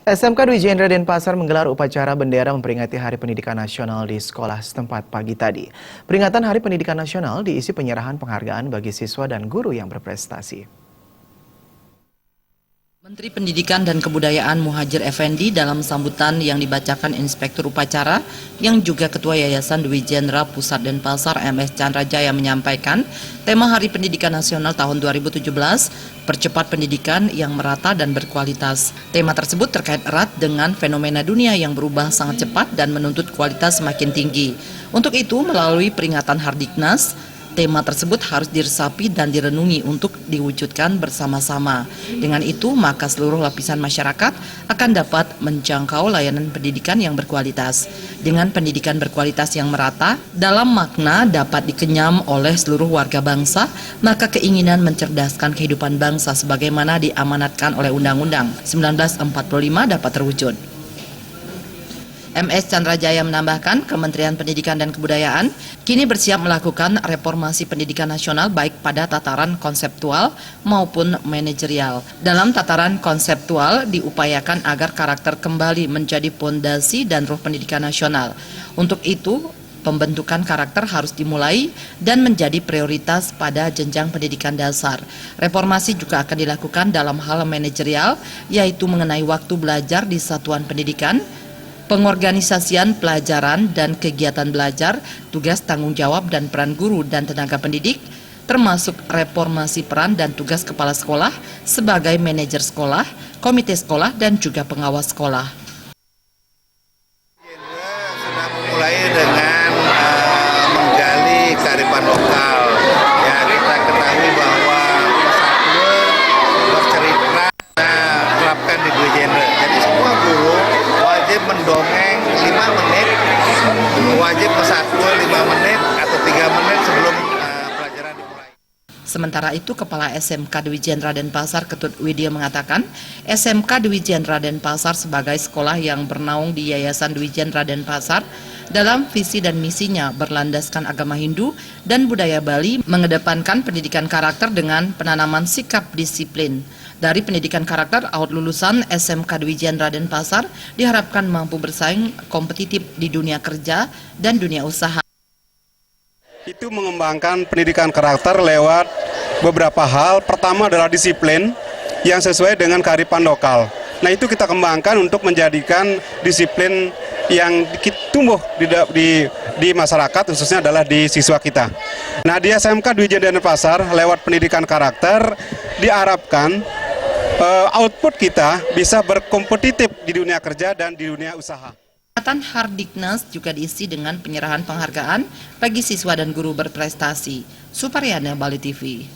SMK Dwi Jendra Denpasar menggelar upacara bendera memperingati Hari Pendidikan Nasional di sekolah setempat pagi tadi. Peringatan Hari Pendidikan Nasional diisi penyerahan penghargaan bagi siswa dan guru yang berprestasi. Menteri Pendidikan dan Kebudayaan Muhadjir Effendi dalam sambutan yang dibacakan Inspektur Upacara yang juga Ketua Yayasan Dwi Jendra Pusat Denpasar MS Chandra Jaya menyampaikan tema Hari Pendidikan Nasional tahun 2017, percepat pendidikan yang merata dan berkualitas. Tema tersebut terkait erat dengan fenomena dunia yang berubah sangat cepat dan menuntut kualitas semakin tinggi. Untuk itu, melalui peringatan Hardiknas, tema tersebut harus diresapi dan direnungi untuk diwujudkan bersama-sama. Dengan itu, maka seluruh lapisan masyarakat akan dapat menjangkau layanan pendidikan yang berkualitas. Dengan pendidikan berkualitas yang merata, dalam makna dapat dikenyam oleh seluruh warga bangsa, maka keinginan mencerdaskan kehidupan bangsa sebagaimana diamanatkan oleh Undang-Undang 1945 dapat terwujud. MS Chandra Jaya menambahkan, Kementerian Pendidikan dan Kebudayaan kini bersiap melakukan reformasi pendidikan nasional baik pada tataran konseptual maupun manajerial. Dalam tataran konseptual diupayakan agar karakter kembali menjadi pondasi dan ruh pendidikan nasional. Untuk itu, pembentukan karakter harus dimulai dan menjadi prioritas pada jenjang pendidikan dasar. Reformasi juga akan dilakukan dalam hal manajerial, yaitu mengenai waktu belajar di satuan pendidikan, pengorganisasian pelajaran dan kegiatan belajar, tugas tanggung jawab dan peran guru dan tenaga pendidik, termasuk reformasi peran dan tugas kepala sekolah sebagai manajer sekolah, komite sekolah, dan juga pengawas sekolah. Sudah memulai dengan menggali kearifan lokal. Ya, kita ketahui bahwa Satwa bercerita terapkan di Dwi Jendra. Jadi semua guru wajib mendongeng 5 menit, wajib pesatwa 5 menit atau 3 menit sebelum pelajaran dimulai. Sementara itu, Kepala SMK Dwi Jendra Denpasar Ketut Widya mengatakan, SMK Dwi Jendra Denpasar sebagai sekolah yang bernaung di Yayasan Dwi Jendra Denpasar dalam visi dan misinya berlandaskan agama Hindu dan budaya Bali, mengedepankan pendidikan karakter dengan penanaman sikap disiplin. Dari pendidikan karakter, out lulusan SMK Dwi Jendra Denpasar diharapkan mampu bersaing kompetitif di dunia kerja dan dunia usaha. Itu mengembangkan pendidikan karakter lewat beberapa hal. Pertama adalah disiplin yang sesuai dengan kearifan lokal. Nah, itu kita kembangkan untuk menjadikan disiplin yang tumbuh di masyarakat, khususnya adalah di siswa kita. Nah, di SMK Dwi Jendra Denpasar lewat pendidikan karakter diharapkan output kita bisa berkompetitif di dunia kerja dan di dunia usaha. Peringatan Hardiknas juga diisi dengan penyerahan penghargaan bagi siswa dan guru berprestasi. Suparyana, Bali TV.